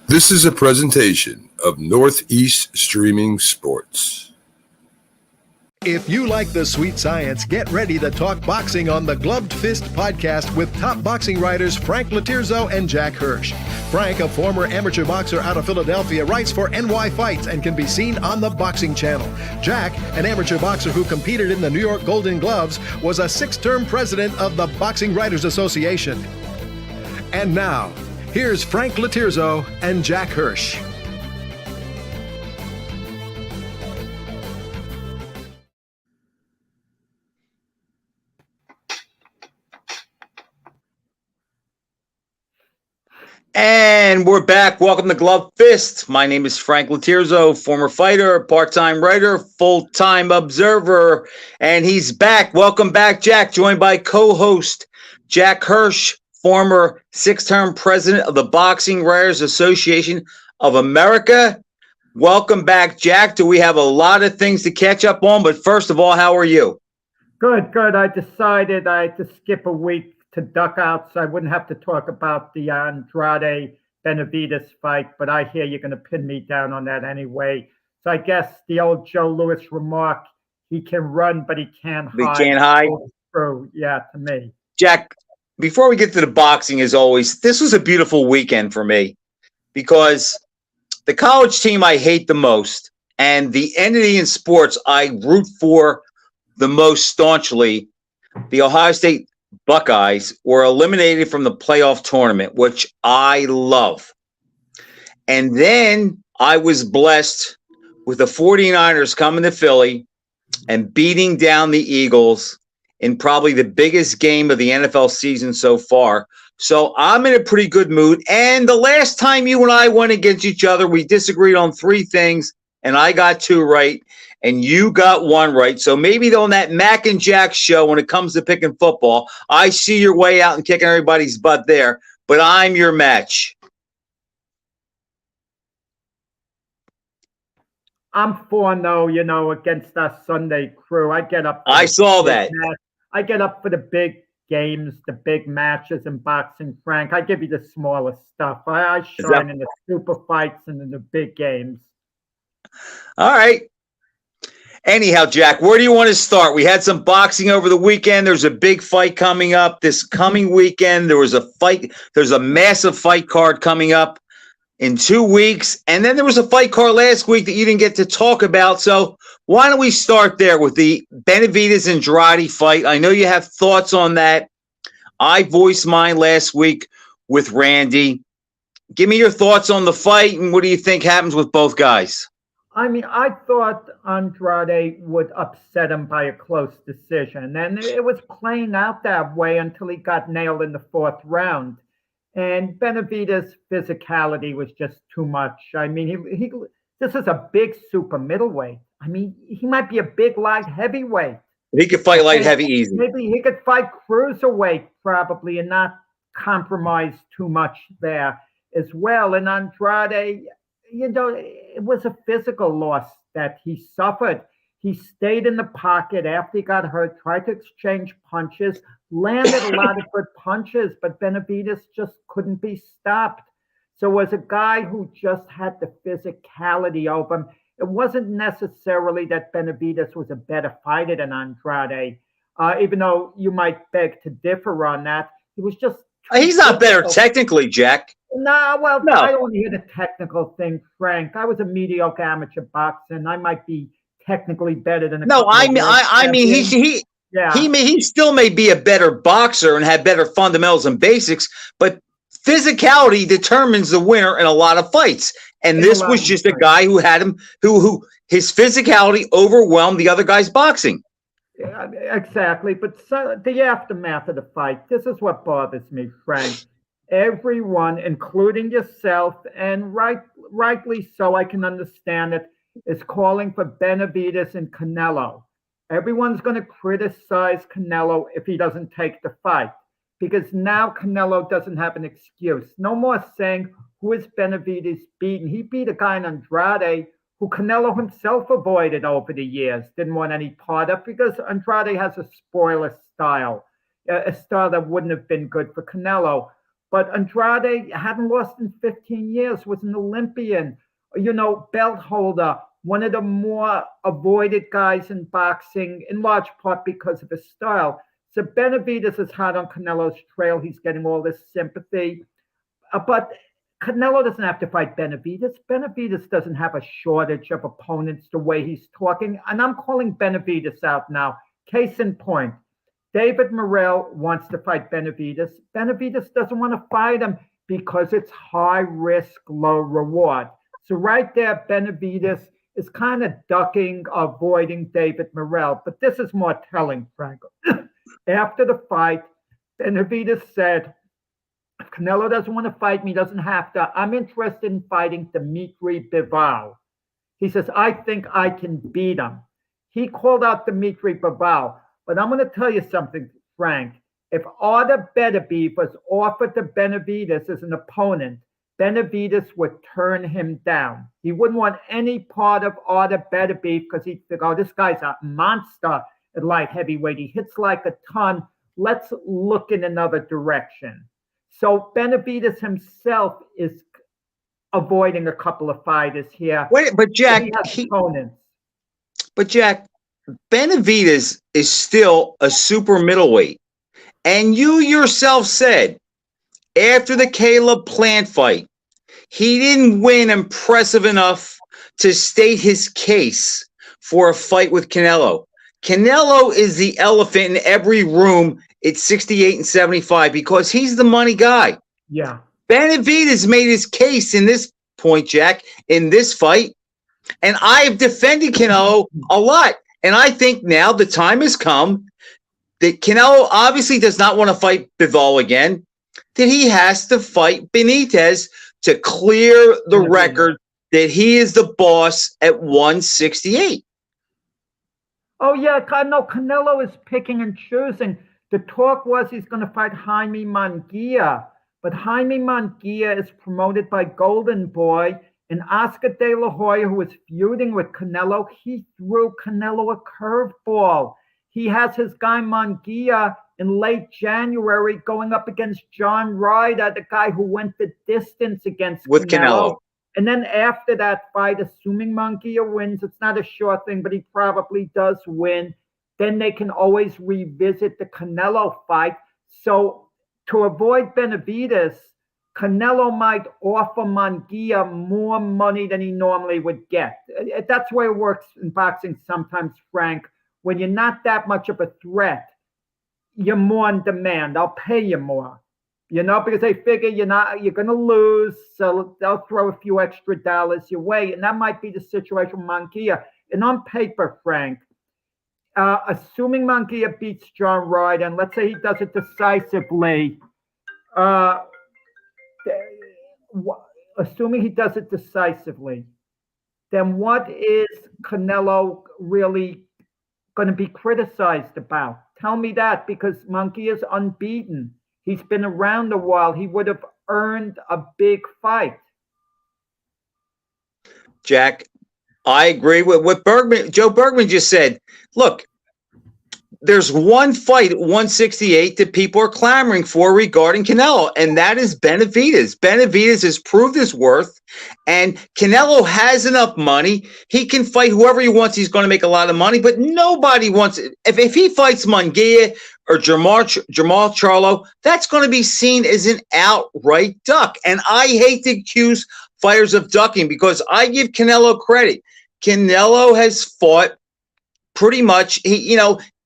This is a presentation of Northeast Streaming Sports. If you like the sweet science, get ready to talk boxing on the Gloved Fist podcast with top boxing writers Frank Latirzo and Jack Hirsch. Frank, a former amateur boxer out of Philadelphia, writes for NY Fights and can be seen on the Boxing Channel. Jack, an amateur boxer who competed in the New York Golden Gloves, was a 6-term president of the Boxing Writers Association. And now, here's Frank Latirzo and Jack Hirsch. And we're back. Welcome to Glove Fist. My name is Frank Latirzo, former fighter, part-time writer, full-time observer, and he's back. Welcome back, Jack, joined by co-host Jack Hirsch, former 6-term president of the Boxing Writers Association of America. Welcome back, Jack. Do we have a lot of things to catch up on? But first of all, how are you? Good. I decided I had to skip a week to duck out so I wouldn't have to talk about the Andrade Benavidez fight, but I hear you're going to pin me down on that anyway. So I guess the old Joe Louis remark, he can run, but he can't hide. He can't hide. True. Yeah, to me. Jack, before we get to the boxing, as always, this was a beautiful weekend for me because the college team I hate the most and the entity in sports I root for the most staunchly, the Ohio State Buckeyes, were eliminated from the playoff tournament, which I love. And then I was blessed with the 49ers coming to Philly and beating down the Eagles in probably the biggest game of the NFL season so far. So I'm in a pretty good mood. And the last time you and I went against each other, we disagreed on 3 things, and I got 2 right, and you got 1 right. So maybe on that Mac and Jack show, when it comes to picking football, I see your way out and kicking everybody's butt there, but I'm your match. I'm 4-0, against that Sunday crew. I get up. I saw that. I get up for the big games, the big matches in boxing, Frank. I give you the smaller stuff. I shine in the super fights and in the big games. All right. Anyhow, Jack, where do you want to start? We had some boxing over the weekend. There's a big fight coming up this coming weekend. There was a fight. There's a massive fight card coming up in 2 weeks. And then there was a fight card last week that you didn't get to talk about. So why don't we start there with the Benavidez-Andrade fight? I know you have thoughts on that. I voiced mine last week with Randy. Give me your thoughts on the fight, and what do you think happens with both guys? I mean, I thought Andrade would upset him by a close decision, and it was playing out that way until he got nailed in the 4th round. And Benavidez' physicality was just too much. I mean, this is a big super middleweight. I mean, he might be a big light heavyweight. He could fight light heavy easy. Maybe he could fight cruiserweight probably and not compromise too much there as well. And Andrade, it was a physical loss that he suffered. He stayed in the pocket after he got hurt, tried to exchange punches, landed a lot of good punches, but Benavidez just couldn't be stopped. So it was a guy who just had the physicality over him. It wasn't necessarily that Benavidez was a better fighter than Andrade, even though you might beg to differ on that. He was just... He's not better technically, Jack. No. I don't hear the technical thing, Frank. I was a mediocre amateur boxer, and I might be technically better than. He still may be a better boxer and have better fundamentals and basics, but physicality determines the winner in a lot of fights. And this was just a guy who had him, who his physicality overwhelmed the other guy's boxing. Yeah, exactly. But the aftermath of the fight, this is what bothers me, Frank. Everyone, including yourself, and rightly so, I can understand it, is calling for Benavidez and Canelo. Everyone's going to criticize Canelo if he doesn't take the fight, because now Canelo doesn't have an excuse. No more saying, who is Benavidez beaten? He beat a guy in Andrade who Canelo himself avoided over the years, didn't want any part of, because Andrade has a spoiler style, a style that wouldn't have been good for Canelo. But Andrade hadn't lost in 15 years, was an Olympian, belt holder, one of the more avoided guys in boxing, in large part because of his style. So Benavidez is hot on Canelo's trail. He's getting all this sympathy. But Canelo doesn't have to fight Benavidez. Benavidez doesn't have a shortage of opponents the way he's talking. And I'm calling Benavidez out now. Case in point, David Morrell wants to fight Benavidez. Benavidez doesn't want to fight him because it's high risk, low reward. So right there, Benavidez is kind of ducking, avoiding David Morrell. But this is more telling, Franco. After the fight, Benavidez said, if Canelo doesn't want to fight me, doesn't have to, I'm interested in fighting Dimitri Bivol. He says, I think I can beat him. He called out Dimitri Bivol. But I'm going to tell you something, Frank. If Artur Beterbiev was offered to Benavidez as an opponent, Benavidez would turn him down. He wouldn't want any part of Artur Beterbiev because he'd think, oh, this guy's a monster at light heavyweight. He hits like a ton. Let's look in another direction. So Benavidez himself is avoiding a couple of fighters here. Wait, but Jack, opponents. But Jack, Benavidez is still a super middleweight. And you yourself said after the Caleb Plant fight, he didn't win impressive enough to state his case for a fight with Canelo. Canelo is the elephant in every room at 68 and 75 because he's the money guy. Yeah. Benavidez made his case in this point, Jack, in this fight. And I've defended Canelo a lot. And I think now the time has come that Canelo obviously does not want to fight Bivol again, that he has to fight Benitez to clear the record that he is the boss at 168. Oh, yeah, no, Canelo is picking and choosing. The talk was he's going to fight Jaime Munguia, but Jaime Munguia is promoted by Golden Boy, and Oscar De La Hoya, who is feuding with Canelo, he threw Canelo a curveball. He has his guy Munguia in late January going up against John Ryder, the guy who went the distance against with Canelo. And then after that fight, assuming Munguia wins, it's not a sure thing, but he probably does win. Then they can always revisit the Canelo fight. So to avoid Benavidez, Canelo might offer Munguia more money than he normally would get. That's the way it works in boxing sometimes, Frank. When you're not that much of a threat, you're more in demand. I'll pay you more. Because they figure you're going to lose, so they'll throw a few extra dollars your way. And that might be the situation with Munguia. And on paper, Frank, assuming Munguia beats John Ryder, and let's say he does it decisively, assuming he does it decisively, then what is Canelo really going to be criticized about? Tell me that, because Munguia's unbeaten. He's been around a while. He would have earned a big fight. Jack, I agree with what Joe Bergman just said. Look, there's one fight at 168 that people are clamoring for regarding Canelo, and that is Benavidez. Benavidez has proved his worth, and Canelo has enough money. He can fight whoever he wants. He's going to make a lot of money, but nobody wants it. If he fights Munguia or Jamal Charlo, that's going to be seen as an outright duck. And I hate to accuse fighters of ducking because I give Canelo credit. Canelo has fought pretty much,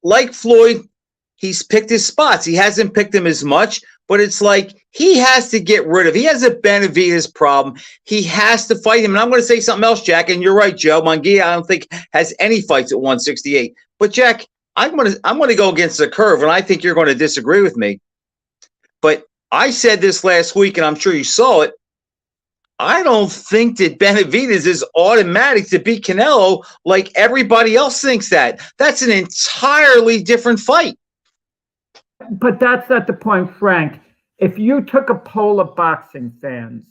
like Floyd, he's picked his spots. He hasn't picked them as much, but it's like he has to get rid of. He has a Benavidez problem. He has to fight him. And I'm going to say something else, Jack, and you're right, Joe. Munguia, I don't think, has any fights at 168. But, Jack, I'm going to go against the curve, and I think you're going to disagree with me. But I said this last week, and I'm sure you saw it. I don't think that Benavidez is automatic to beat Canelo like everybody else thinks that. That's an entirely different fight. But that's not the point, Frank. If you took a poll of boxing fans,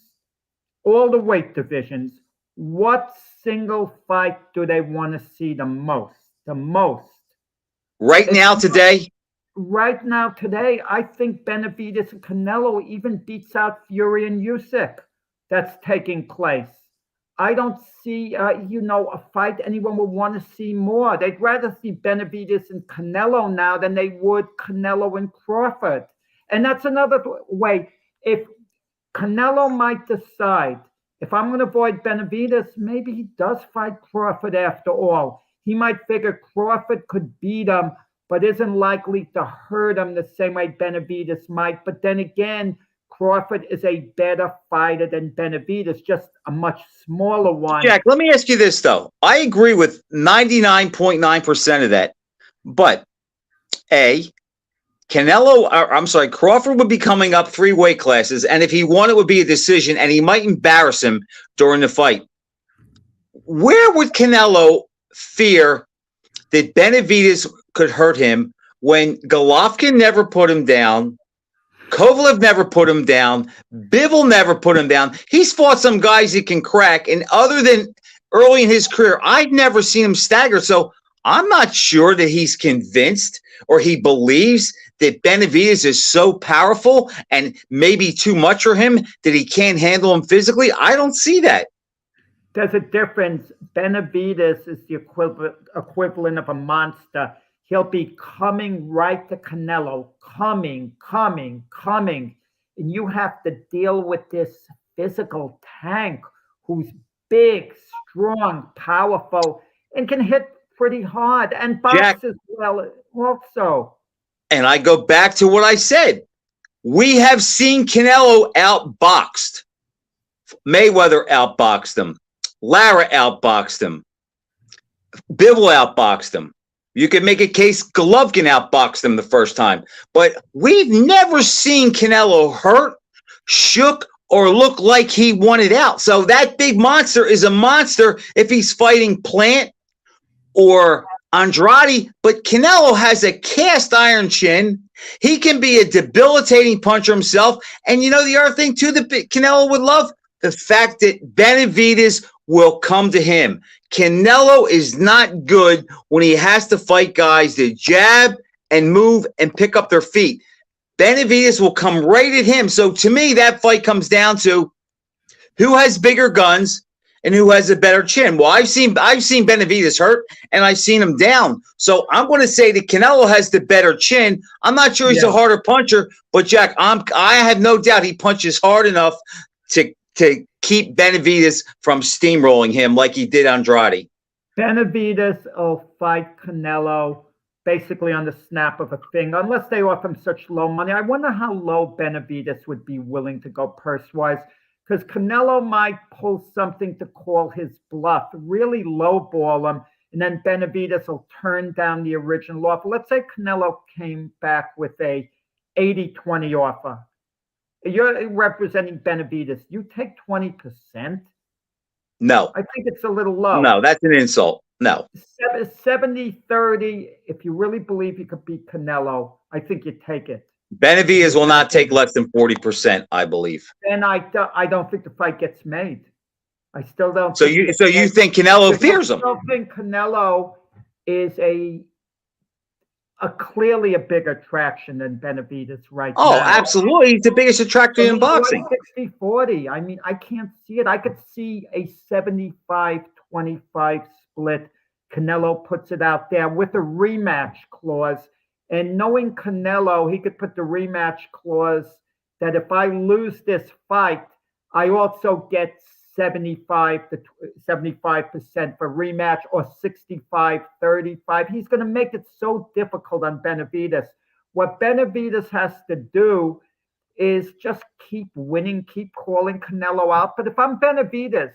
all the weight divisions, what single fight do they want to see the most? The most. Right now, today? right now, today, I think Benavidez and Canelo even beats out Fury and Usyk that's taking place. I don't see, a fight anyone would want to see more. They'd rather see Benavidez and Canelo now than they would Canelo and Crawford. And that's another way. If Canelo might decide, if I'm going to avoid Benavidez, maybe he does fight Crawford after all. He might figure Crawford could beat him, but isn't likely to hurt him the same way Benavidez might. But then again, Crawford is a better fighter than Benavidez, just a much smaller one. Jack, let me ask you this, though. I agree with 99.9% of that. But, Crawford would be coming up 3 weight classes, and if he won, it would be a decision, and he might embarrass him during the fight. Where would Canelo fear that Benavidez could hurt him when Golovkin never put him down? Kovalev never put him down. Bivol never put him down. He's fought some guys he can crack, and other than early in his career, I've never seen him stagger. So I'm not sure that he's convinced or he believes that Benavidez is so powerful and maybe too much for him that he can't handle him physically. I don't see that. There's a difference. Benavidez is the equivalent of a monster. He'll be coming right to Canelo, coming. And you have to deal with this physical tank who's big, strong, powerful, and can hit pretty hard and boxes well also. And I go back to what I said. We have seen Canelo outboxed. Mayweather outboxed him. Lara outboxed him. Bivol outboxed him. You could make a case Golovkin outboxed him the first time. But we've never seen Canelo hurt, shook, or look like he wanted out. So that big monster is a monster if he's fighting Plant or Andrade. But Canelo has a cast iron chin. He can be a debilitating puncher himself. And you know the other thing, too, that Canelo would love? The fact that Benavidez will come to him. Canelo is not good when he has to fight guys that jab and move and pick up their feet. Benavidez will come right at him. So to me, that fight comes down to who has bigger guns and who has a better chin. Well, I've seen Benavidez hurt and I've seen him down. So I'm going to say that Canelo has the better chin. I'm not sure he's a harder puncher, but Jack, I have no doubt he punches hard enough to keep Benavidez from steamrolling him like he did Andrade. Benavidez will fight Canelo basically on the snap of a finger, unless they offer him such low money. I wonder how low Benavidez would be willing to go purse-wise, because Canelo might pull something to call his bluff, really lowball him, and then Benavidez will turn down the original offer. Let's say Canelo came back with a 80-20 offer. You're representing Benavidez. You take 20%? No. I think it's a little low. No, that's an insult. No. 70-30, if you really believe you could beat Canelo, I think you take it. Benavidez will not take less than 40%, I believe. And I don't think the fight gets made. I still don't. So you think Canelo fears him? I still think Canelo is a clearly a bigger attraction than Benavidez right now. Oh, absolutely. He's the biggest attraction in boxing. 60-40. I mean, I can't see it. I could see a 75-25 split. Canelo puts it out there with a rematch clause. And knowing Canelo, he could put the rematch clause that if I lose this fight, I also get 75% for rematch or 65-35. He's going to make it so difficult on Benavidez. What Benavidez has to do is just keep winning, keep calling Canelo out. But if I'm Benavidez,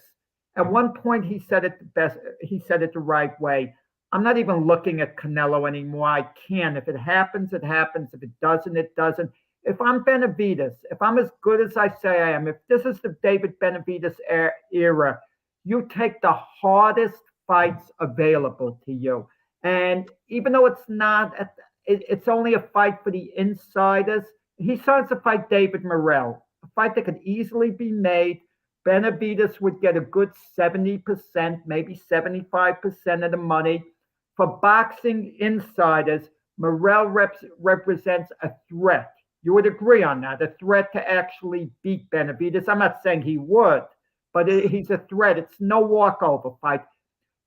at one point he said it the best. He said it the right way. I'm not even looking at Canelo anymore. I can. If it happens, it happens. If it doesn't, it doesn't. If I'm Benavidez, if I'm as good as I say I am, if this is the David Benavidez era, you take the hardest fights available to you. And even though it's not, it's only a fight for the insiders, he starts to fight David Morrell, a fight that could easily be made. Benavidez would get a good 70%, maybe 75% of the money. For boxing insiders, Morrell represents a threat. You would agree on that, a threat to actually beat Benavidez. I'm not saying he would, but he's a threat. It's no walkover fight.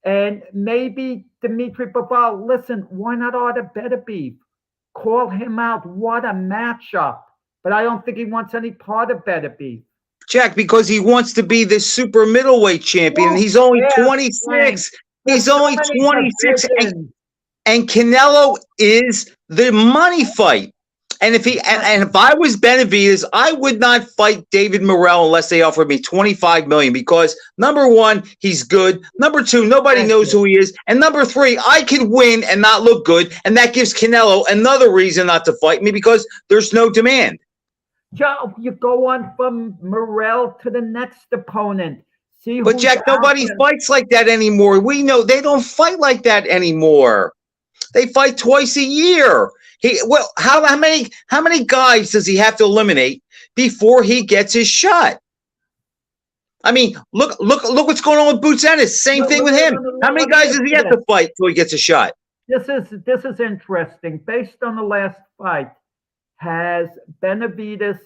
And maybe Dimitri Bivol, listen, why not order Beterbiev? Call him out. What a matchup. But I don't think he wants any part of Beterbiev. Jack, because he wants to be the super middleweight champion. And he's only 26. He's only 26. And Canelo is the money fight. And if I was Benavidez, I would not fight David Morrell unless they offered me $25 million, because number one, he's good. Number two, nobody knows who he is. And number three, I can win and not look good. And that gives Canelo another reason not to fight me, because there's no demand. Joe, you go on from Morrell to the next opponent. But Jack, nobody fights like that anymore. We know they don't fight like that anymore. They fight twice a year. How many guys does he have to eliminate before he gets his shot? I mean, look what's going on with Boots Ennis. Same thing with him. How many guys does he have to fight till he gets a shot? This is interesting. Based on the last fight, has Benavidez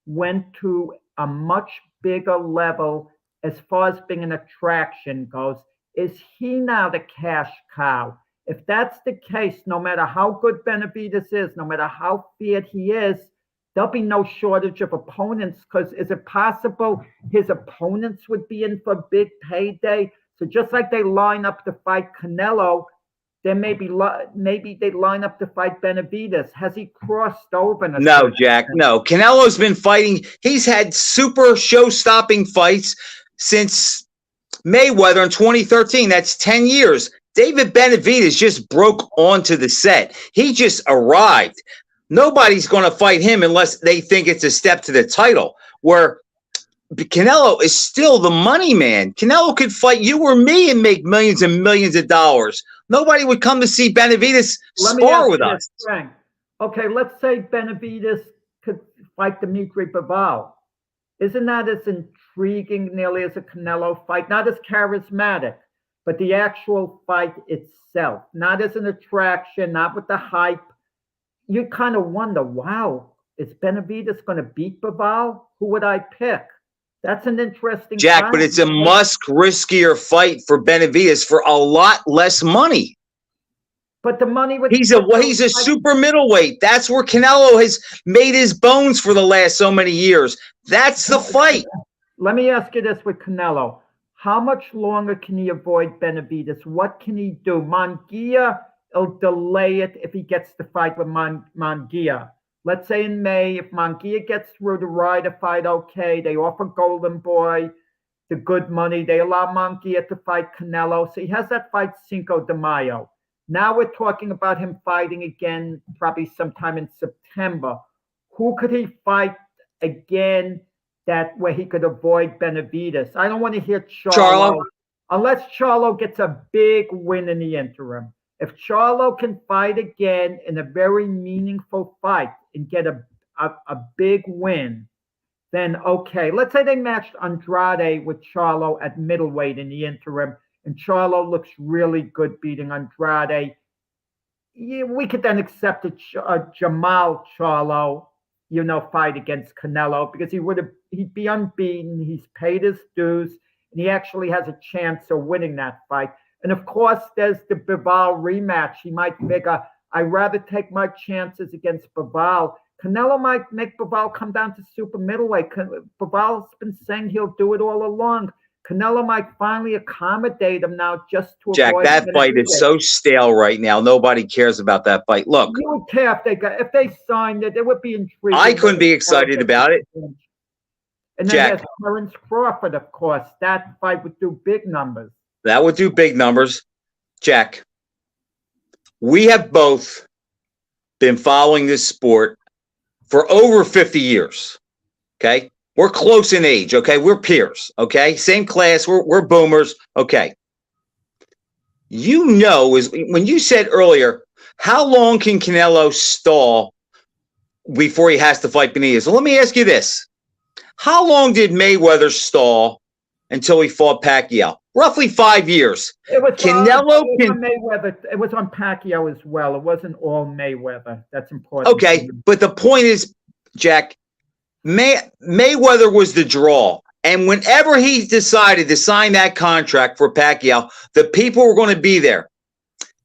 went to a much bigger level as far as being an attraction goes? Is he now the cash cow? If that's the case, no matter how good Benavidez is, no matter how feared he is, there'll be no shortage of opponents, because is it possible his opponents would be in for a big payday? So just like they line up to fight Canelo, then maybe they line up to fight Benavidez. Has he crossed over? No, Jack, no. Canelo's been fighting. He's had super show-stopping fights since Mayweather in 2013. That's 10 years. David Benavidez just broke onto the set. He just arrived. Nobody's going to fight him unless they think it's a step to the title, where Canelo is still the money man. Canelo could fight you or me and make millions and millions of dollars. Nobody would come to see Benavidez spar with us. Frank. Okay, let's say Benavidez could fight Dimitri Bivol. Isn't that as intriguing nearly as a Canelo fight? Not as charismatic, but the actual fight itself. Not as an attraction, not with the hype. You kind of wonder, wow, is Benavidez going to beat Bivol? Who would I pick? That's an interesting Jack, fight. but it's a riskier fight for Benavidez for a lot less money. But the money would he's a super middleweight. That's where Canelo has made his bones for the last so many years. That's the fight. Let me ask you this with Canelo. How much longer can he avoid Benavidez? What can he do? Munguia will delay it if he gets to fight with Munguia. Let's say in May, if Munguia gets through the Ryder fight, okay, they offer Golden Boy the good money. They allow Munguia to fight Canelo. So he has that fight Cinco de Mayo. Now we're talking about him fighting again probably sometime in September. Who could he fight again where he could avoid Benavidez? I don't want to hear Charlo. Unless Charlo gets a big win in the interim. If Charlo can fight again in a very meaningful fight and get a big win, then okay. Let's say they matched Andrade with Charlo at middleweight in the interim, and Charlo looks really good beating Andrade. Yeah, we could then accept a Jamal Charlo, fight against Canelo, because he'd be unbeaten. He's paid his dues, and he actually has a chance of winning that fight. And of course, there's the Bivol rematch. He might figure, I'd rather take my chances against Bivol. Canelo might make Bivol come down to super middleweight. Bivol's been saying he'll do it all along. Canelo might finally accommodate him now just to Jack, avoid that fight is so stale right now. Nobody caars about that fight. Look, you would care if they signed it. It would be intriguing. I couldn't be excited about it. And then Jack, there's Terence Crawford, of course. That fight would do big numbers. That would do big numbers. Jack, we have both been following this sport for over 50 years. Okay? We're close in age. Okay? We're peers. Okay? Same class. We're boomers. Okay. Is when you said earlier, how long can Canelo stall before he has to fight Benitez? So let me ask you this. How long did Mayweather stall until he fought Pacquiao? roughly 5 years. It was Canelo on Mayweather. It was on Pacquiao as well. It wasn't all Mayweather. That's important. Okay, but the point is, Jack, Mayweather was the draw. And whenever he decided to sign that contract for Pacquiao, the people were going to be there.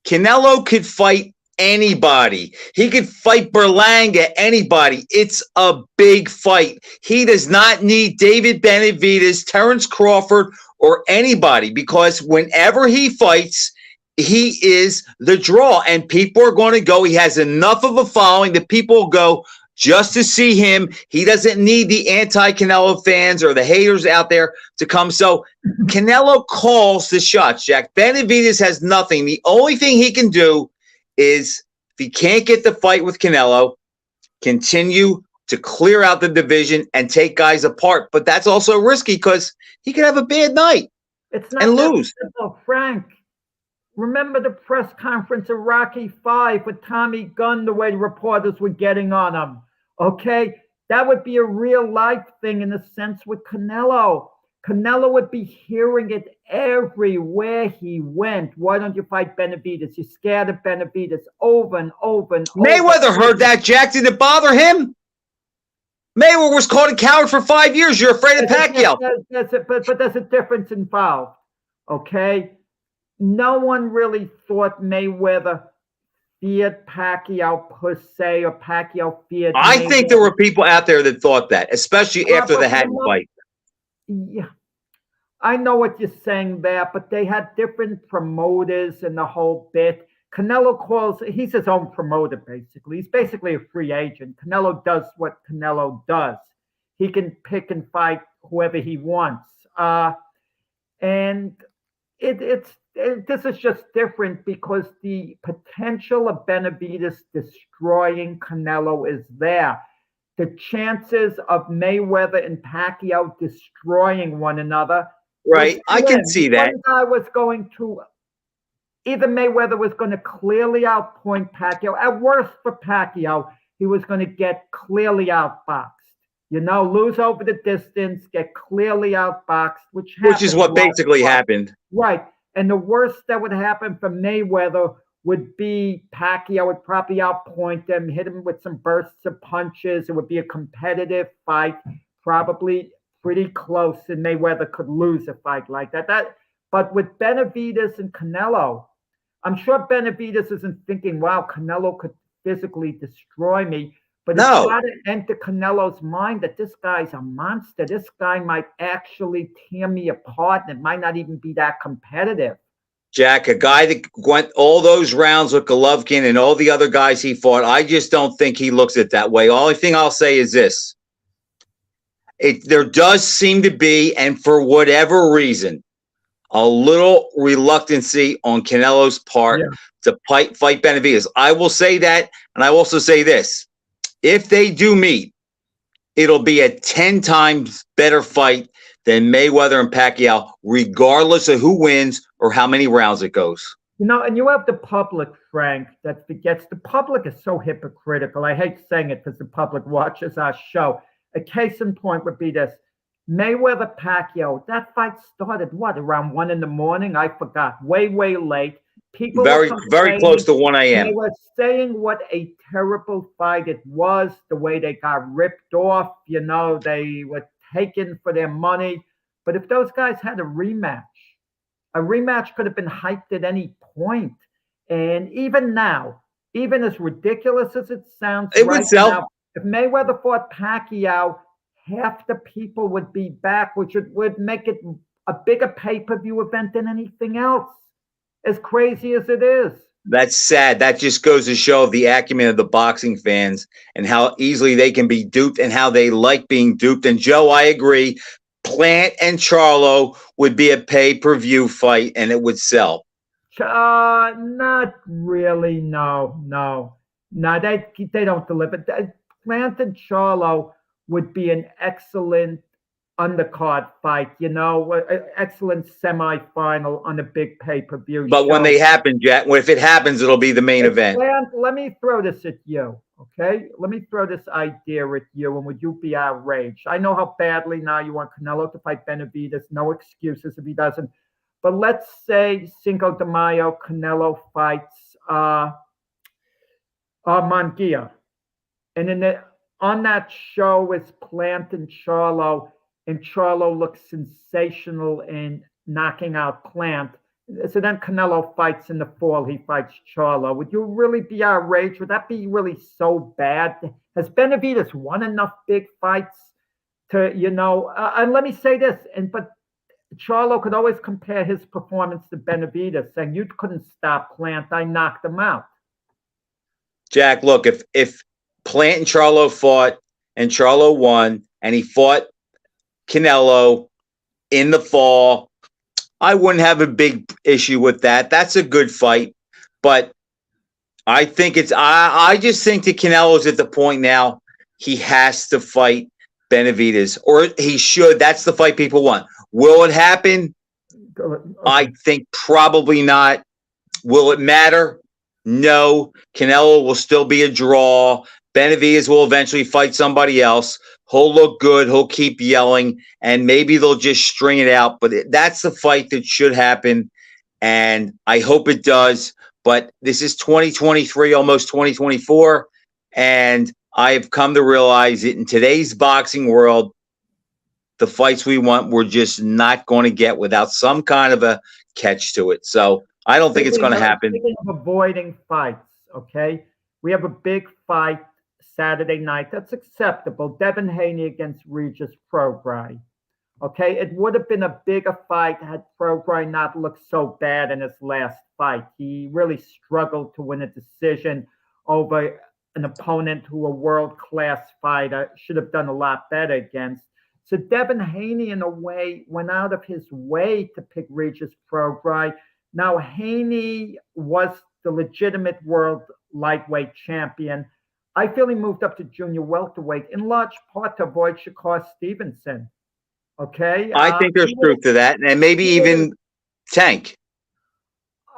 Canelo could fight anybody. He could fight Berlanga, anybody. It's a big fight. He does not need David Benavidez, Terrence Crawford, or anybody, because whenever he fights, he is the draw, and people are going to go. He has enough of a following that people will go just to see him. He doesn't need the anti-Canelo fans or the haters out there to come. So Canelo calls the shots, Jack. Benavidez has nothing. The only thing he can do is, if he can't get the fight with Canelo, continue to clear out the division and take guys apart. But that's also risky because he could have a bad night and lose. Simple, Frank. Remember the press conference of Rocky V with Tommy Gunn, the way the reporters were getting on him. Okay? That would be a real life thing in a sense with Canelo. Canelo would be hearing it everywhere he went. Why don't you fight Benavidez? You're scared of Benavidez over and over and over. Mayweather heard that, Jack. Did it bother him? Mayweather was called a coward for 5 years. You're afraid of Pacquiao. But there's a difference involved. Okay? No one really thought Mayweather feared Pacquiao per se, or Pacquiao feared Mayweather. I think there were people out there that thought that, especially after the Hatton fight. Yeah, I know what you're saying there, but they had different promoters and the whole bit. Canelo he's his own promoter, basically. He's basically a free agent. Canelo does what Canelo does. He can pick and fight whoever he wants. And this is just different because the potential of Benavidez destroying Canelo is there. The chances of Mayweather and Pacquiao destroying one another. Right, I can see that. One guy was going to, either Mayweather was going to clearly outpoint Pacquiao. At worst for Pacquiao, he was going to get clearly outboxed. You know, lose over the distance, get clearly outboxed, which is what basically happened. Right. And the worst that would happen for Mayweather would be Pacquiao would probably outpoint him, hit him with some bursts of punches. It would be a competitive fight, probably pretty close, and Mayweather could lose a fight like that. But with Benavidez and Canelo, I'm sure Benavidez isn't thinking, wow, Canelo could physically destroy me. But no. It's got to enter Canelo's mind that this guy's a monster. This guy might actually tear me apart, and it might not even be that competitive. Jack, a guy that went all those rounds with Golovkin and all the other guys he fought, I just don't think he looks at it that way. Only thing I'll say is this. There does seem to be, and for whatever reason, a little reluctancy on Canelo's part to fight Benavidez. I will say that, and I also say this. If they do meet, it'll be a 10 times better fight than Mayweather and Pacquiao, regardless of who wins or how many rounds it goes. You know, and you have the public, Frank, that forgets. The public is so hypocritical. I hate saying it because the public watches our show. A case in point would be this. Mayweather Pacquiao, that fight started, around 1 a.m? I forgot. Way, way late. People very close to 1 a.m. They were saying what a terrible fight it was, the way they got ripped off. You know, they were taken for their money. But if those guys had a rematch could have been hyped at any point. And even now, even as ridiculous as it sounds, it would sell. Now, if Mayweather fought Pacquiao, half the people would be back, which would make it a bigger pay-per-view event than anything else, as crazy as it is. That's sad. That just goes to show the acumen of the boxing fans and how easily they can be duped and how they like being duped. And Joe, I agree. Plant and Charlo would be a pay-per-view fight and it would sell. Not really. No. They don't deliver. Plant and Charlo would be an excellent undercard fight, you know, excellent semifinal on a big pay-per-view. But when they happen, Jack, if it happens, it'll be the main event. Let me throw this at you, okay? Let me throw this idea at you, and would you be outraged? I know how badly now you want Canelo to fight Benavidez. No excuses if he doesn't. But let's say Cinco de Mayo, Canelo fights Munguia. And on that show is Plant and Charlo looks sensational in knocking out Plant. So then Canelo fights in the fall. He fights Charlo. Would you really be outraged? Would that be really so bad? Has Benavidez won enough big fights to, and let me say this, but Charlo could always compare his performance to Benavidez, saying, you couldn't stop Plant. I knocked him out. Jack, look, if Plant and Charlo fought and Charlo won and he fought Canelo in the fall, I wouldn't have a big issue with that. That's a good fight. But I think I just think that Canelo's at the point now he has to fight Benavidez, or he should. That's the fight people want. Will it happen? Okay. I think probably not. Will it matter? No. Canelo will still be a draw. Benavidez will eventually fight somebody else. He'll look good. He'll keep yelling, and maybe they'll just string it out. But that's the fight that should happen, and I hope it does. But this is 2023, almost 2024, and I've come to realize that in today's boxing world, the fights we want, we're just not going to get without some kind of a catch to it. So I don't think it's going to happen. Speaking of avoiding fights, okay? We have a big fight Saturday night. That's acceptable. Devin Haney against Regis Prograis. Okay, it would have been a bigger fight had Prograis not looked so bad in his last fight. He really struggled to win a decision over an opponent who a world-class fighter should have done a lot better against. So Devin Haney, in a way, went out of his way to pick Regis Prograis. Now, Haney was the legitimate world lightweight champion. I feel he moved up to junior welterweight in large part to avoid Shakur Stevenson. Okay? I think there's truth to that, and maybe even Tank.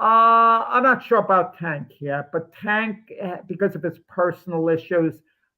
I'm not sure about Tank yet, but Tank, because of his personal issues,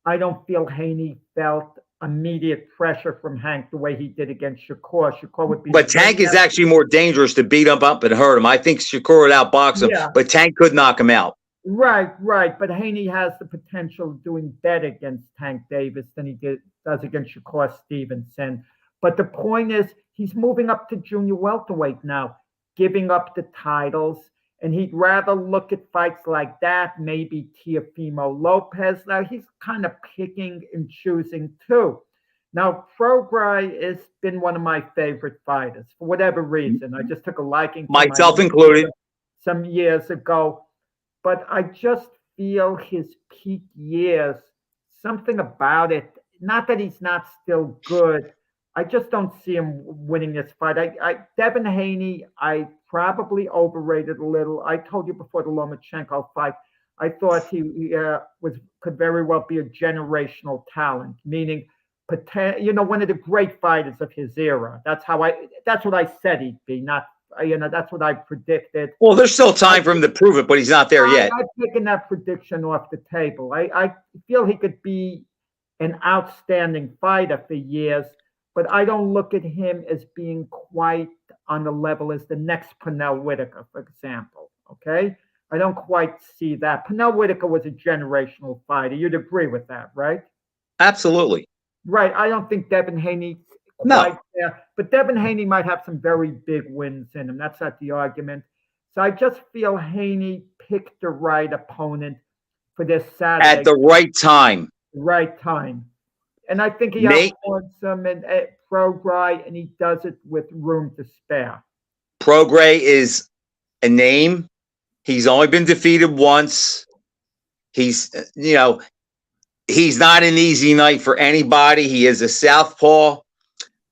I don't feel Haney felt immediate pressure from Hank the way he did against Shakur. Shakur would be. But Tank is actually more dangerous to beat him up and hurt him. I think Shakur would outbox him, but Tank could knock him out. Right. But Haney has the potential of doing better against Tank Davis than he does against Shakur Stevenson. But the point is, he's moving up to junior welterweight now, giving up the titles, and he'd rather look at fights like that, maybe Teofimo Lopez. Now, he's kind of picking and choosing, too. Now, Prograis has been one of my favorite fighters for whatever reason. I just took a liking to myself included some years ago. But I just feel his peak years, something about it, not that he's not still good, I just don't see him winning this fight. Devin Haney, I probably overrated a little. I told you before the Lomachenko fight, I thought he could very well be a generational talent, meaning one of the great fighters of his era. That's what I said he'd be. Not that's what I predicted. Well, there's still time for him to prove it, but he's not there yet. I've taken that prediction off the table. I feel he could be an outstanding fighter for years. But I don't look at him as being quite on the level as the next Pernell Whitaker, for example. Okay? I don't quite see that. Pernell Whitaker was a generational fighter. You'd agree with that, right? Absolutely. Right. I don't think Devin Haney quite there. But Devin Haney might have some very big wins in him. That's not the argument. So I just feel Haney picked the right opponent for this Saturday. At the right time. Right time. And I think he outscored some in Prograis, and he does it with room to spare. Prograis is a name. He's only been defeated once. He's not an easy night for anybody. He is a southpaw.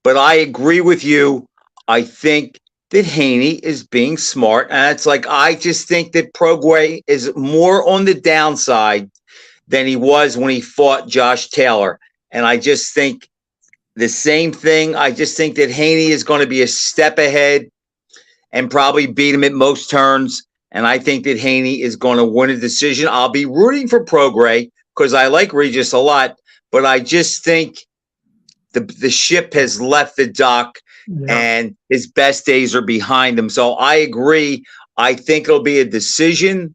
But I agree with you. I think that Haney is being smart. And it's like, I just think that Prograis is more on the downside than he was when he fought Josh Taylor. And I just think the same thing. I just think that Haney is going to be a step ahead and probably beat him at most turns. And I think that Haney is going to win a decision. I'll be rooting for Prograis because I like Regis a lot. But I just think the ship has left the dock. and his best days are behind him. So I agree. I think it'll be a decision.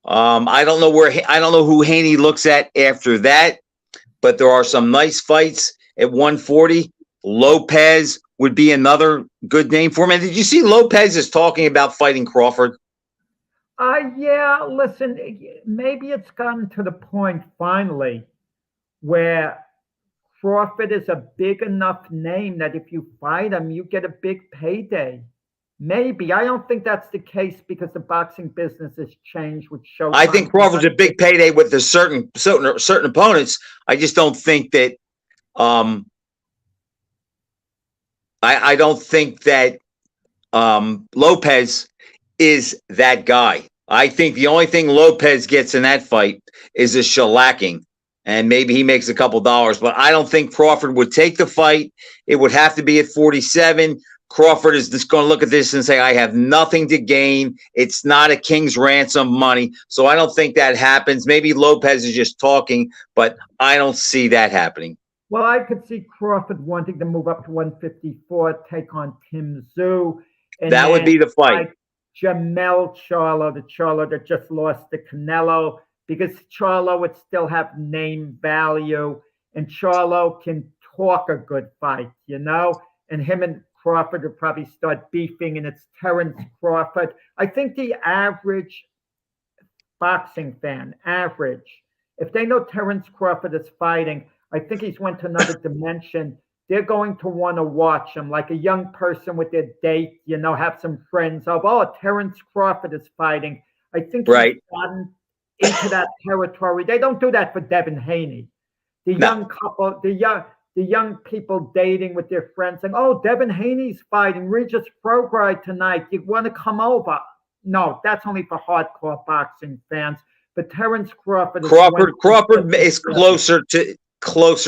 I don't know who Haney looks at after that, but there are some nice fights at 140. Lopez would be another good name for him. And did you see Lopez is talking about fighting Crawford? Yeah, listen, maybe it's gotten to the point finally where Crawford is a big enough name that if you fight him, you get a big payday. Maybe. I don't think that's the case because the boxing business has changed with Showtime. I think Crawford's a big payday with the certain opponents. I just don't think that I don't think that Lopez is that guy. I think the only thing Lopez gets in that fight is a shellacking, and maybe he makes a couple dollars. But I don't think Crawford would take the fight. It would have to be at 47. Crawford is just going to look at this and say, I have nothing to gain. It's not a king's ransom money. So I don't think that happens. Maybe Lopez is just talking, but I don't see that happening. Well, I could see Crawford wanting to move up to 154, take on Tim Tszyu. And that would be the fight. Jamel Charlo, the Charlo that just lost to Canelo, because Charlo would still have name value, and Charlo can talk a good fight, and him and Crawford would probably start beefing, and it's Terence Crawford. I think the average boxing fan, if they know Terence Crawford is fighting, I think he's went to another dimension. They're going to want to watch him like a young person with their date, have some friends of, Terence Crawford is fighting. I think he's gotten into that territory. They don't do that for Devin Haney. The young couple, the young people dating with their friends saying, Devin Haney's fighting Regis Prograis tonight. You want to come over? No, that's only for hardcore boxing fans. But Terence Crawford is closer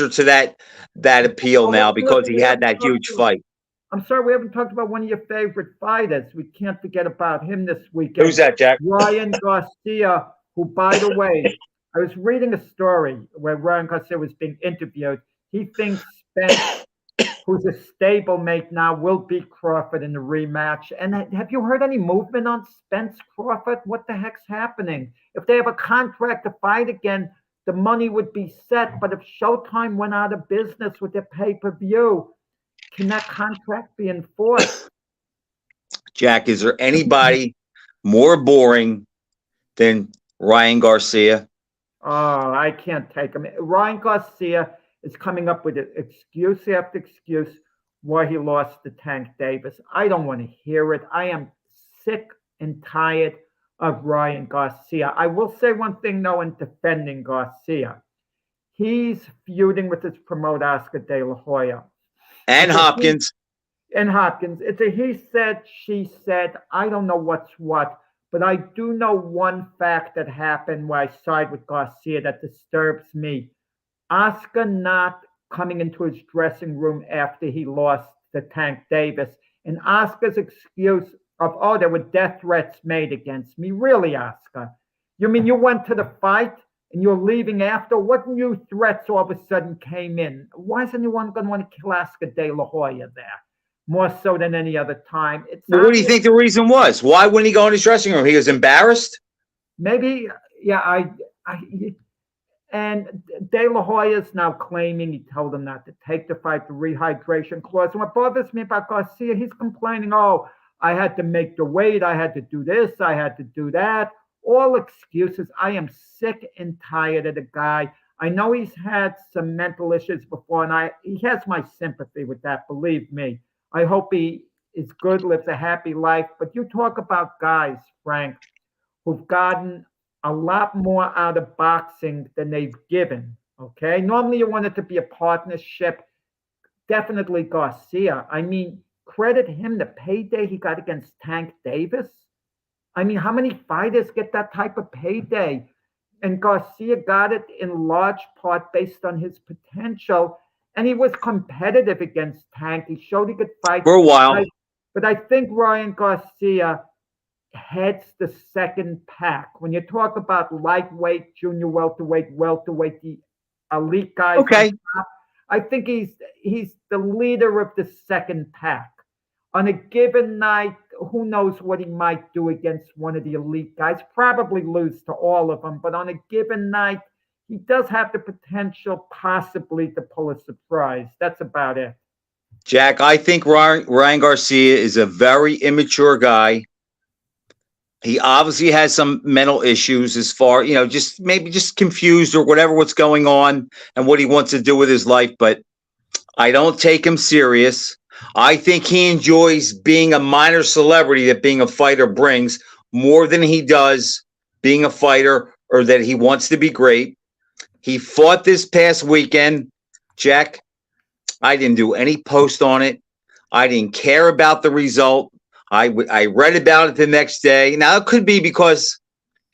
to that appeal now because he had that huge fight. I'm sorry, we haven't talked about one of your favorite fighters. We can't forget about him this weekend. Who's that, Jack? Ryan Garcia, who, by the way, I was reading a story where Ryan Garcia was being interviewed. He thinks Spence, who's a stablemate now, will beat Crawford in the rematch. And have you heard any movement on Spence Crawford? What the heck's happening? If they have a contract to fight again, the money would be set. But if Showtime went out of business with their pay-per-view, can that contract be enforced? Jack, is there anybody more boring than Ryan Garcia? Oh, I can't take him. Ryan Garcia is coming up with excuse after excuse why he lost to Tank Davis. I don't want to hear it. I am sick and tired of Ryan Garcia. I will say one thing, though, in defending Garcia. He's feuding with his promoter, Oscar De La Hoya. And Hopkins. It's a he said, she said. I don't know what's what, but I do know one fact that happened where I side with Garcia that disturbs me. Oscar not coming into his dressing room after he lost to Tank Davis. And Oscar's excuse of, there were death threats made against me. Really, Oscar? You mean you went to the fight and you're leaving after? What new threats all of a sudden came in? Why is anyone going to want to kill Oscar De La Hoya there? More so than any other time. What do you think the reason was? Why wouldn't he go in his dressing room? He was embarrassed? Maybe, yeah, and De La Hoya is now claiming he told him not to take the fight, the rehydration clause. And what bothers me about Garcia, he's complaining, I had to make the weight, I had to do this, I had to do that. All excuses. I am sick and tired of the guy. I know he's had some mental issues before, and he has my sympathy with that, believe me. I hope he is good, lives a happy life. But you talk about guys, Frank, who've gotten a lot more out of boxing than they've given, okay? Normally you want it to be a partnership. Definitely Garcia. I mean, credit him the payday he got against Tank Davis. I mean, how many fighters get that type of payday? And Garcia got it in large part based on his potential. And he was competitive against Tank. He showed he could fight for a while. But I think Ryan Garcia heads the second pack. When you talk about lightweight, junior welterweight, the elite guys. Okay. I think he's the leader of the second pack. On a given night, who knows what he might do against one of the elite guys? Probably lose to all of them, but on a given night, he does have the potential possibly to pull a surprise. That's about it. Jack, I think Ryan Garcia is a very immature guy. He obviously has some mental issues as far, just confused or whatever what's going on and what he wants to do with his life. But I don't take him serious. I think he enjoys being a minor celebrity that being a fighter brings more than he does being a fighter or that he wants to be great. He fought this past weekend, Jack. I didn't do any post on it. I didn't care about the result. I read about it the next day. Now, it could be because,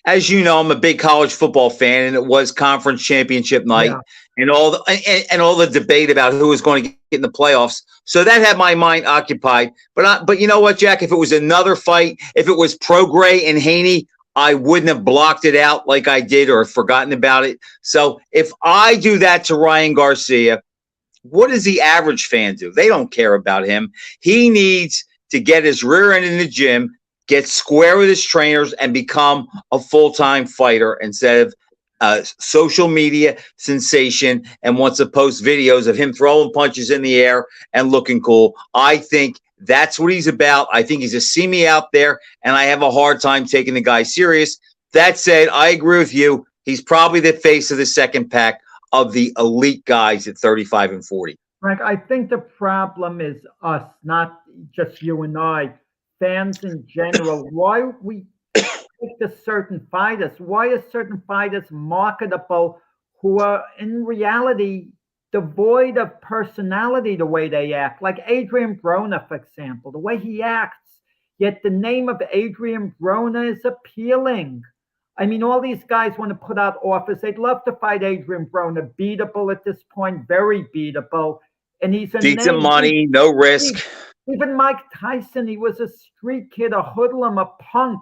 as you know, I'm a big college football fan, and it was conference championship night and all the debate about who was going to get in the playoffs. So that had my mind occupied. But you know what, Jack? If it was another fight, if it was Prograis and Haney, I wouldn't have blocked it out like I did or forgotten about it. So if I do that to Ryan Garcia, what does the average fan do? They don't care about him. He needs to get his rear end in the gym, get square with his trainers, and become a full-time fighter instead of a social media sensation and wants to post videos of him throwing punches in the air and looking cool. I think that's what he's about. I think he's a see me out there, and I have a hard time taking the guy serious. That said, I agree with you. He's probably the face of the second pack of the elite guys at 35 and 40. Frank, I think the problem is us, not just you and I, fans in general. Why we pick the certain fighters? Why are certain fighters marketable who are in reality devoid of personality the way they act? Like Adrian Broner, for example, the way he acts, yet the name of Adrian Broner is appealing. I mean, all these guys want to put out offers. They'd love to fight Adrian Broner. Beatable at this point, very beatable. And he's a decent money, no risk. Even Mike Tyson, he was a street kid, a hoodlum, a punk.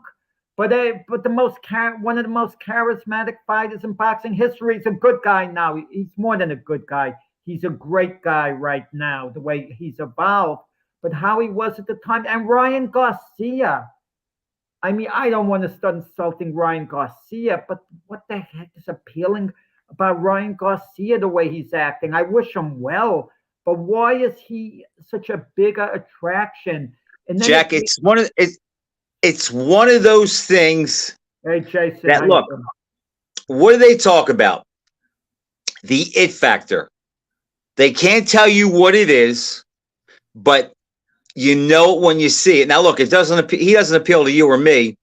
But one of the most charismatic fighters in boxing history. He's a good guy now. He's more than a good guy. He's a great guy right now, the way he's evolved. But how he was at the time. And Ryan Garcia. I mean, I don't want to start insulting Ryan Garcia, but what the heck is appealing about Ryan Garcia, the way he's acting? I wish him well, but why is he such a bigger attraction? And then Jack, it's one of those things. Hey, Jason. That look, what do they talk about? The it factor. They can't tell you what it is, but you know when you see it. Now, look, he doesn't appeal to you or me,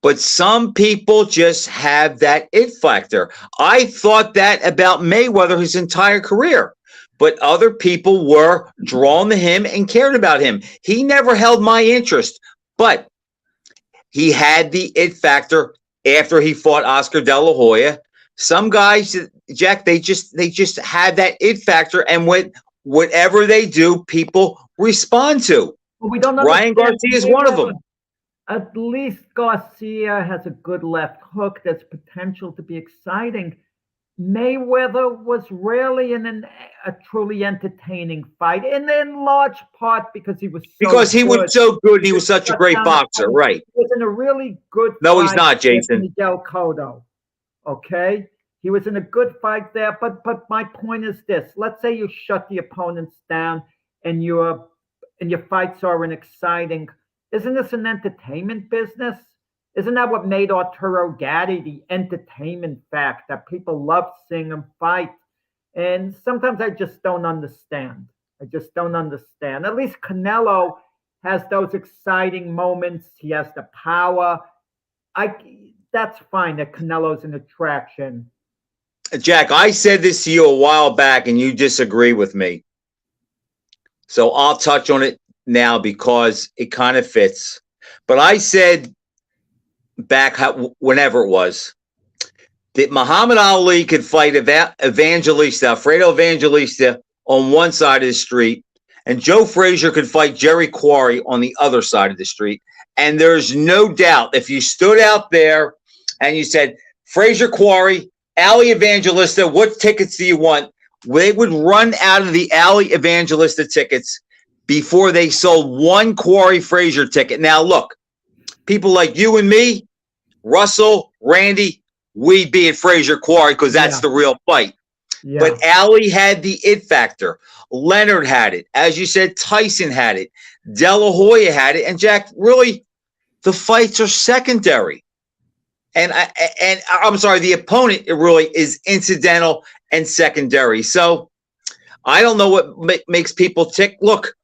but some people just have that it factor. I thought that about Mayweather his entire career, but other people were drawn to him and cared about him. He never held my interest, but he had the it factor after he fought Oscar De La Hoya. Some guys, Jack, they just have that it factor, and whatever they do, people respond to. Well, we don't know. Ryan Garcia is one of them. At least Garcia has a good left hook. There's potential to be exciting. Mayweather was rarely in a truly entertaining fight, and in large part because he was so good. He was such a great boxer, right? He was in a really good. No, he's not, Jason. Miguel Cotto. Okay, he was in a good fight there. But my point is this: let's say you shut the opponents down, and your fights aren't exciting. Isn't this an entertainment business? Isn't that what made Arturo Gatti the entertainment factor? People love seeing him fight. And sometimes I just don't understand. At least Canelo has those exciting moments. He has the power. That's fine that Canelo's an attraction. Jack, I said this to you a while back, and you disagree with me. So I'll touch on it now because it kind of fits. But I said back whenever it was that Muhammad Ali could fight Alfredo Evangelista on one side of the street, and Joe Frazier could fight Jerry Quarry on the other side of the street. And there's no doubt if you stood out there and you said, Frazier Quarry, Ali Evangelista, what tickets do you want? they would run out of the Alley Evangelista tickets before they sold one Corey Frazier ticket. Now, look, people like you and me, Russell, Randy, we'd be at Frazier Quarry because that's the real fight. Yeah. But Alley had the it factor. Leonard had it. As you said, Tyson had it. De La Hoya had it. And Jack, really, the fights are secondary. And I'm sorry, the opponent, it really is incidental and secondary. So I don't know what makes people tick. Look,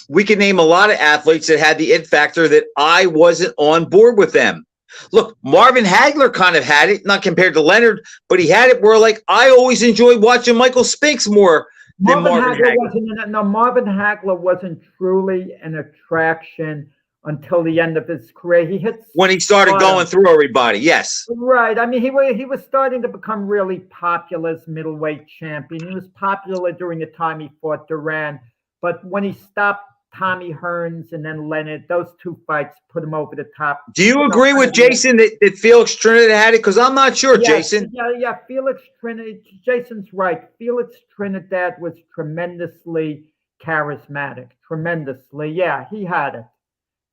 we can name a lot of athletes that had the it factor that I wasn't on board with them. Look, Marvin Hagler kind of had it, not compared to Leonard, but he had it where, like, I always enjoyed watching Michael Spinks more than Marvin Hagler. No, Marvin Hagler wasn't truly an attraction until the end of his career. He hit when he started going through everybody. Yes, right. I mean, he was starting to become really popular as middleweight champion. He was popular during the time he fought Duran, but when he stopped Tommy Hearns and then Leonard, those two fights put him over the top. Do you agree with Jason that Felix Trinidad had it? Because I'm not sure, Jason. Yeah, Felix Trinidad. Jason's right. Felix Trinidad was tremendously charismatic. Tremendously. Yeah, he had it.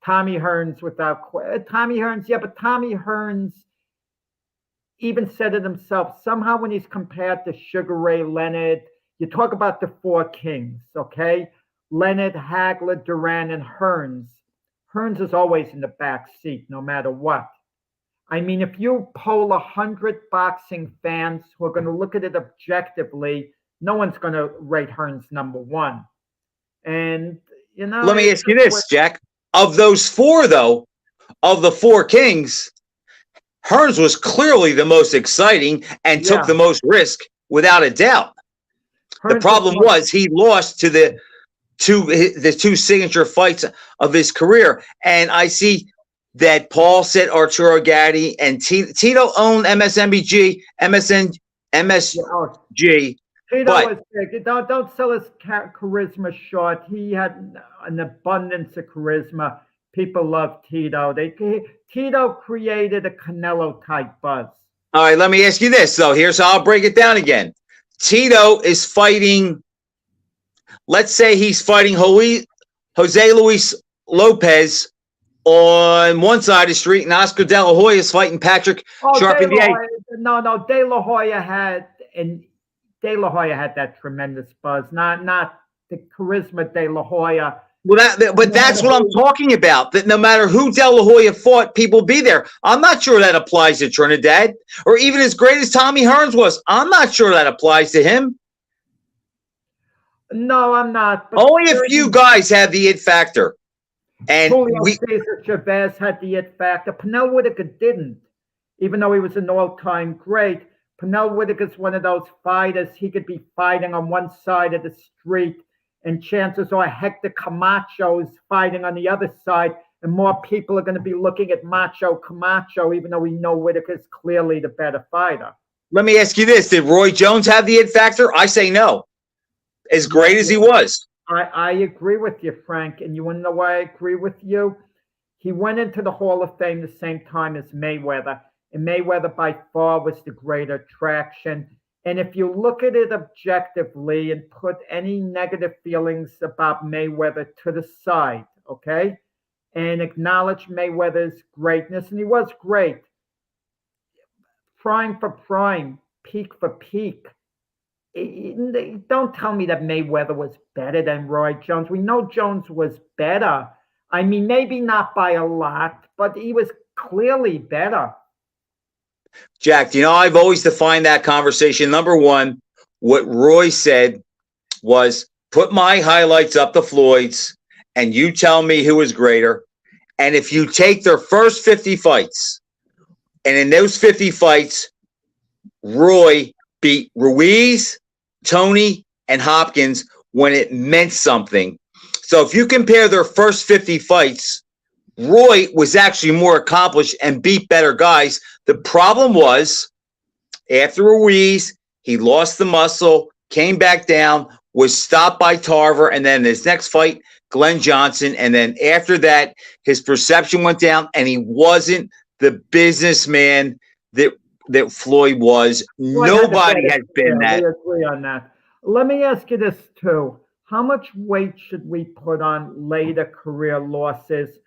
Tommy Hearns but Tommy Hearns even said it himself. Somehow when he's compared to Sugar Ray Leonard, you talk about the four kings, okay? Leonard, Hagler, Duran, and Hearns. Hearns is always in the back seat, no matter what. I mean, if you poll 100 boxing fans who are going to look at it objectively, no one's going to rate Hearns number one. And, you know. Let me ask you this, Jack. Of those four, though, of the four kings, Hearns was clearly the most exciting and took the most risk, without a doubt. Hearns the problem was he lost to the two signature fights of his career. And I see that Paul said Arturo Gatti and Tito owned MSG. Tito was big. Don't sell his charisma short. He had an abundance of charisma. People love Tito. Tito created a Canelo type buzz. All right, let me ask you this, though. Here's how I'll break it down again. Tito is fighting, let's say he's fighting Jose Luis Lopez on one side of the street, and Oscar De La Hoya is fighting Patrick Charpentier. No, De La Hoya had that tremendous buzz, not the charisma De La Hoya. Well, but that's what I'm talking about. That no matter who De La Hoya fought, people be there. I'm not sure that applies to Trinidad, or even as great as Tommy Hearns was. I'm not sure that applies to him. No, I'm not. Only a few guys have the it factor, and Cesar Chavez had the it factor. Pernell Whitaker didn't, even though he was an all-time great. Pernell Whitaker's one of those fighters. He could be fighting on one side of the street, and chances are Hector Camacho is fighting on the other side, and more people are going to be looking at Macho Camacho, even though we know Whitaker's clearly the better fighter. Let me ask you this. Did Roy Jones have the it factor? I say no. As great as he was. I agree with you, Frank, and you want to know why I agree with you? He went into the Hall of Fame the same time as Mayweather, and Mayweather by far was the greater attraction. And if you look at it objectively and put any negative feelings about Mayweather to the side, okay, and acknowledge Mayweather's greatness, and he was great, prime for prime, peak for peak. Don't tell me that Mayweather was better than Roy Jones. We know Jones was better. I mean, maybe not by a lot, but he was clearly better. Jack, you know, I've always defined that conversation. Number one, what Roy said was, put my highlights up to Floyd's, and you tell me who is greater. And if you take their first 50 fights, and in those 50 fights, Roy beat Ruiz, Tony, and Hopkins when it meant something. So if you compare their first 50 fights, Roy was actually more accomplished and beat better guys. The problem was, after Ruiz, he lost the muscle, came back down, was stopped by Tarver, and then his next fight, Glenn Johnson. And then after that, his perception went down, and he wasn't the businessman that Floyd was. Nobody has been that. We agree on that. Let me ask you this too. How much weight should we put on later career losses?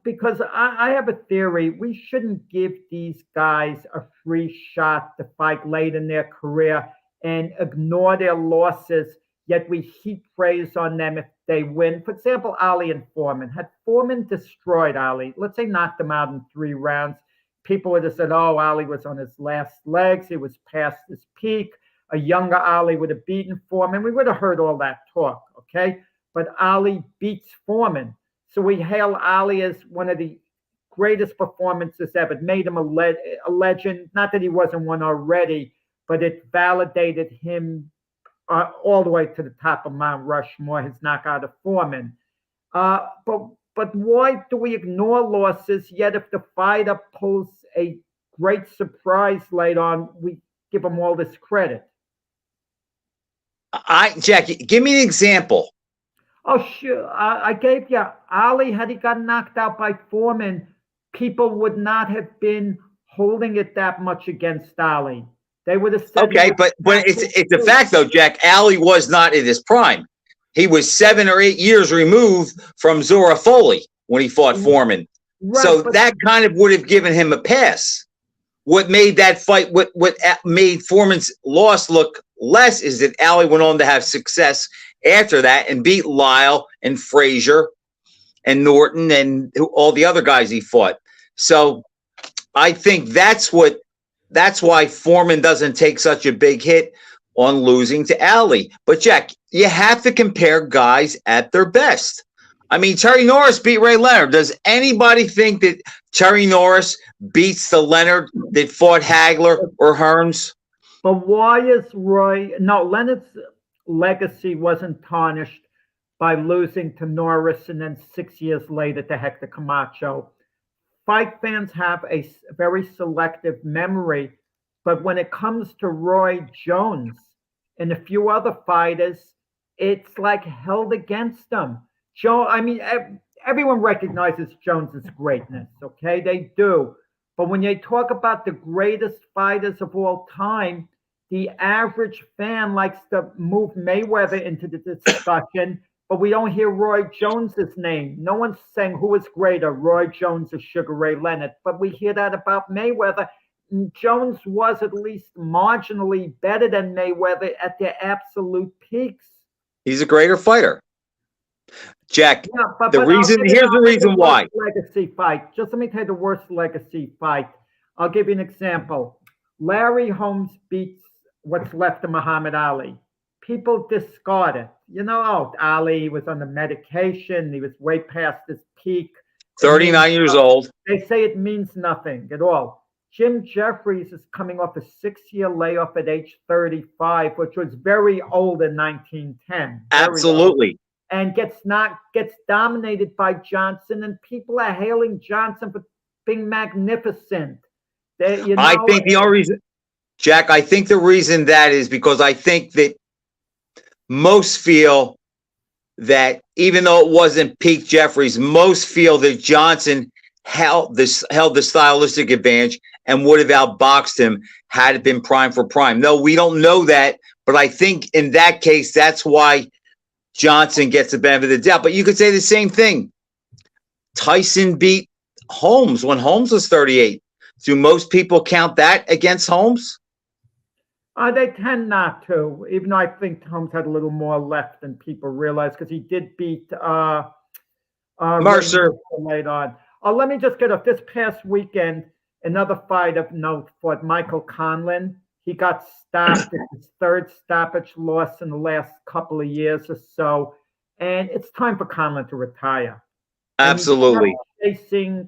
Because I have a theory. We shouldn't give these guys a free shot to fight late in their career and ignore their losses, yet we heap praise on them if they win. For example, Ali and Foreman. Had Foreman destroyed Ali, let's say knocked him out in 3 rounds, people would have said, oh, Ali was on his last legs. He was past his peak. A younger Ali would have beaten Foreman. We would have heard all that talk, okay? But Ali beats Foreman. So we hail Ali as one of the greatest performances ever. It made him a legend. Not that he wasn't one already, but it validated him all the way to the top of Mount Rushmore, his knockout of Foreman. But why do we ignore losses, yet if the fighter pulls a great surprise later on, we give him all this credit? Jackie, give me an example. Oh, sure. I gave you Ali. Had he got knocked out by Foreman, people would not have been holding it that much against Ali. They would have said, okay, but it's a fact though, Jack. Ali was not in his prime. He was 7 or 8 years removed from Zora Foley when he fought Foreman. Right, so that kind of would have given him a pass. What made that fight, what made Foreman's loss look less is that Ali went on to have success after that and beat Lyle and Frazier and Norton and all the other guys he fought. So I think that's why Foreman doesn't take such a big hit on losing to Ali. But Jack, you have to compare guys at their best. I mean, Terry Norris beat Ray Leonard. Does anybody think that Terry Norris beats the Leonard that fought Hagler or Hearns? But why is Leonard's legacy wasn't tarnished by losing to Norris and then 6 years later to Hector Camacho. Fight fans have a very selective memory, but when it comes to Roy Jones and a few other fighters, it's like held against them. Everyone recognizes Jones's greatness, okay? They do. But when they talk about the greatest fighters of all time, the average fan likes to move Mayweather into the discussion, but we don't hear Roy Jones's name. No one's saying who is greater, Roy Jones or Sugar Ray Leonard, but we hear that about Mayweather. Jones was at least marginally better than Mayweather at their absolute peaks. He's a greater fighter. Jack, yeah, here's the reason why. Legacy fight. Just let me tell you the worst legacy fight. I'll give you an example. Larry Holmes beats what's left of Muhammad Ali. People discard it. Ali was on the medication. He was way past his peak. 39 years old. They say it means nothing at all. Jim Jeffries is coming off a 6-year layoff at age 35, which was very old in 1910. Absolutely. And gets dominated by Johnson, and people are hailing Johnson for being magnificent. I think the only reason, Jack, I think the reason that is because I think that most feel that even though it wasn't peak Jeffries, most feel that Johnson held the stylistic advantage and would have outboxed him had it been prime for prime. No, we don't know that, but I think in that case, that's why Johnson gets the benefit of the doubt. But you could say the same thing. Tyson beat Holmes when Holmes was 38. Do most people count that against Holmes? They tend not to, even though I think Holmes had a little more left than people realize, because he did beat Mercer late on. Let me just get off. This past weekend, another fight of note fought Michael Conlon. He got stopped. It's his third stoppage loss in the last couple of years or so. And it's time for Conlon to retire. Absolutely. He's chasing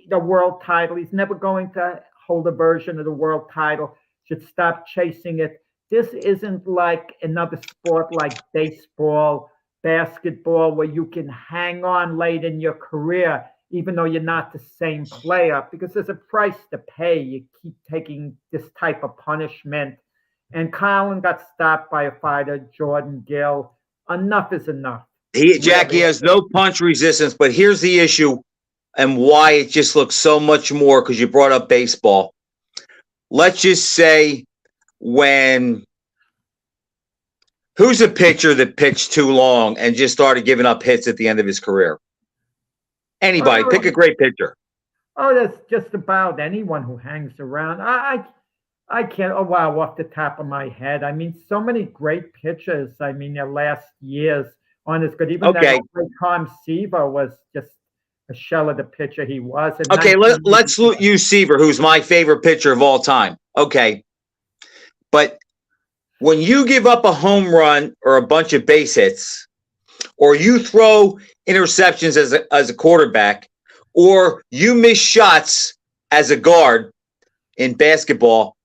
the world title. He's never going to hold a version of the world title. Should stop chasing it. This isn't like another sport like baseball, basketball, where you can hang on late in your career, even though you're not the same player, because there's a price to pay. You keep taking this type of punishment. And Conlon got stopped by a fighter, Jordan Gill. Enough is enough. Jackie has no punch resistance, but here's the issue and why it just looks so much more, because you brought up baseball. Let's just say when Who's a pitcher that pitched too long and just started giving up hits at the end of his career? Anybody. Pick a great pitcher. Oh, that's just about anyone who hangs around. I can't. Oh wow, off the top of my head. I mean, so many great pitchers. I mean, their last years on as good. Even that Tom Seaver was just a shell of the pitcher he was. Okay, let's use Seaver, who's my favorite pitcher of all time. Okay, but when you give up a home run or a bunch of base hits, or you throw interceptions as a quarterback, or you miss shots as a guard in basketball,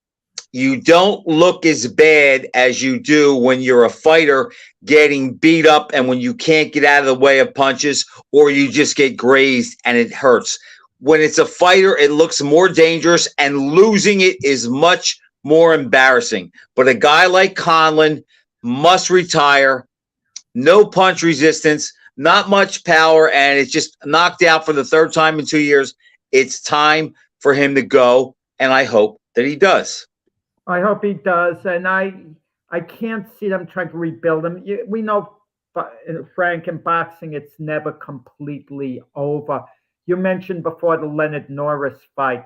you don't look as bad as you do when you're a fighter getting beat up and when you can't get out of the way of punches or you just get grazed and it hurts. When it's a fighter, it looks more dangerous and losing it is much more embarrassing. But a guy like Conlon must retire. No punch resistance, not much power, and it's just knocked out for the third time in 2 years. It's time for him to go, and I hope that he does. I hope he does, and I can't see them trying to rebuild him. We know, Frank, in boxing, it's never completely over. You mentioned before the Leonard Norris fight.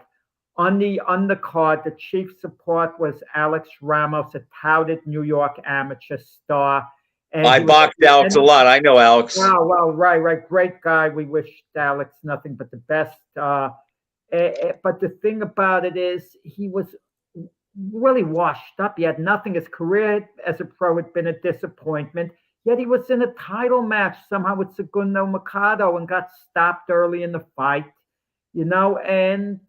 On the undercard, the chief support was Alex Ramos, a touted New York amateur star. And I boxed Alex a lot. I know Alex. Wow, right. Great guy. We wish Alex nothing but the best. But the thing about it is he was really washed up. He had nothing. His career as a pro had been a disappointment. Yet he was in a title match somehow with Segundo Mercado and got stopped early in the fight. And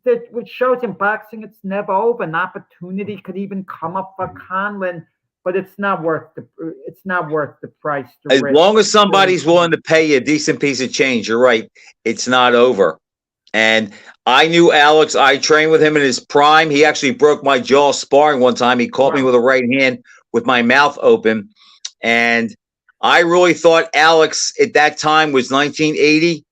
which shows in boxing it's never over. An opportunity could even come up for Conlon, but it's not worth the price. As long as somebody's willing to pay you a decent piece of change, you're right. It's not over. And I knew Alex. I trained with him in his prime. He actually broke my jaw sparring one time. He caught me with a right hand with my mouth open. And I really thought Alex at that time was 1980.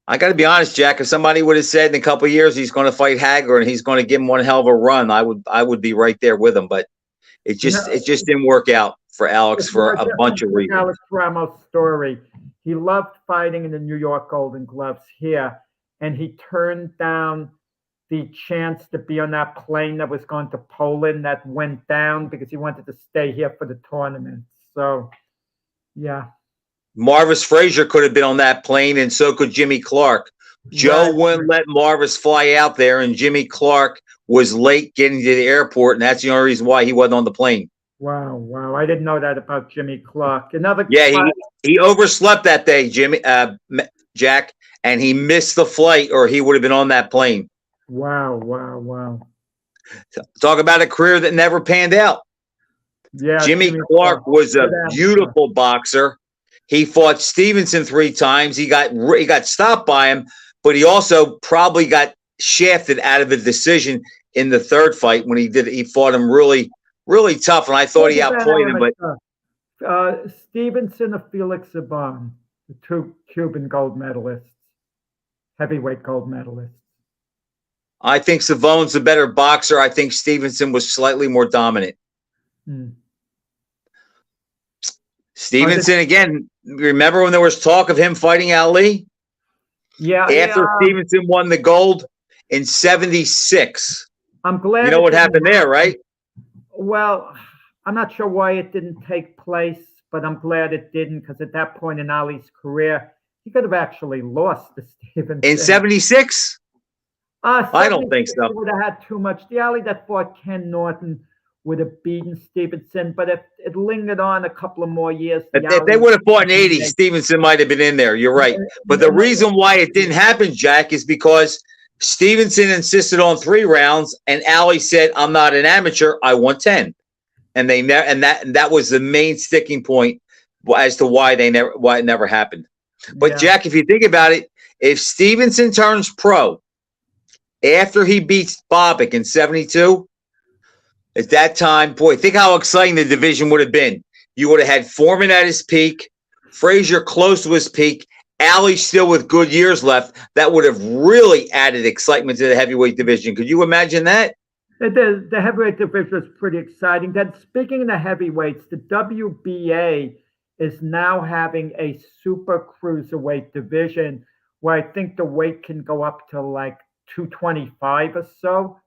I got to be honest, Jack, if somebody would have said in a couple of years he's going to fight Hagler and he's going to give him one hell of a run, I would be right there with him. But it just didn't work out for Alex for a bunch of reasons. Alex Ramos' story. He loved fighting in the New York Golden Gloves here, and he turned down the chance to be on that plane that was going to Poland that went down because he wanted to stay here for the tournament. So, yeah. Marvis Frazier could have been on that plane, and so could Jimmy Clark. Joe wouldn't let Marvis fly out there, and Jimmy Clark was late getting to the airport, and that's the only reason why he wasn't on the plane. Wow. I didn't know that about Jimmy Clark. He overslept that day, Jack, and he missed the flight, or he would have been on that plane. Wow. Talk about a career that never panned out. Yeah, Jimmy Clark was a beautiful boxer. He fought Stevenson 3 times. He got stopped by him, but he also probably got shafted out of a decision in the third fight when he fought him really, really tough, and I thought he outplayed him. But Stevenson or Felix Saban, the 2 Cuban gold medalists, heavyweight gold medalists. I think Savon's a better boxer. I think Stevenson was slightly more dominant. Stevenson, again, remember when there was talk of him fighting Ali? Yeah. After Stevenson won the gold in 76. I'm glad. You know what happened there, right? Well, I'm not sure why it didn't take place, but I'm glad it didn't, because at that point in Ali's career, he could have actually lost to Stevenson. In 76? I don't think so. He would have had too much. The Ali that fought Ken Norton would have beaten Stevenson, but if it lingered on a couple of more years. If they would have fought in 80, Stevenson might have been in there. You're right. But the reason why it didn't happen, Jack, is because Stevenson insisted on 3 rounds, and Ali said, "I'm not an amateur. I want 10." And that was the main sticking point as to why it never happened. But Jack, if you think about it, if Stevenson turns pro after he beats Bobic in 72, at that time, boy, think how exciting the division would have been. You would have had Foreman at his peak, Frazier close to his peak, Ali still with good years left. That would have really added excitement to the heavyweight division. Could you imagine that? The heavyweight division is pretty exciting. Then, speaking of the heavyweights, the WBA is now having a super cruiserweight division where I think the weight can go up to like 225 or so.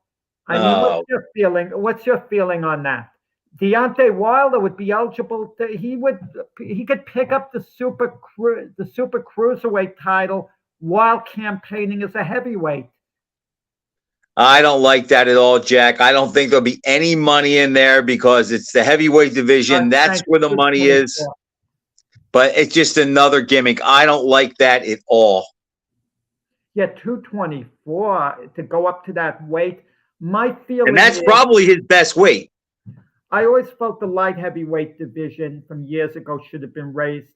I mean, Oh. what's your feeling? What's your feeling on that? Deontay Wilder would be eligible. He could pick up the super cruiserweight title while campaigning as a heavyweight. I don't like that at all, Jack. I don't think there'll be any money in there because it's the heavyweight division. That's where the money is. But it's just another gimmick. I don't like that at all. Yeah, 224 to go up to that weight. My feeling, and that's probably his best weight. I always felt the light heavyweight division from years ago should have been raised.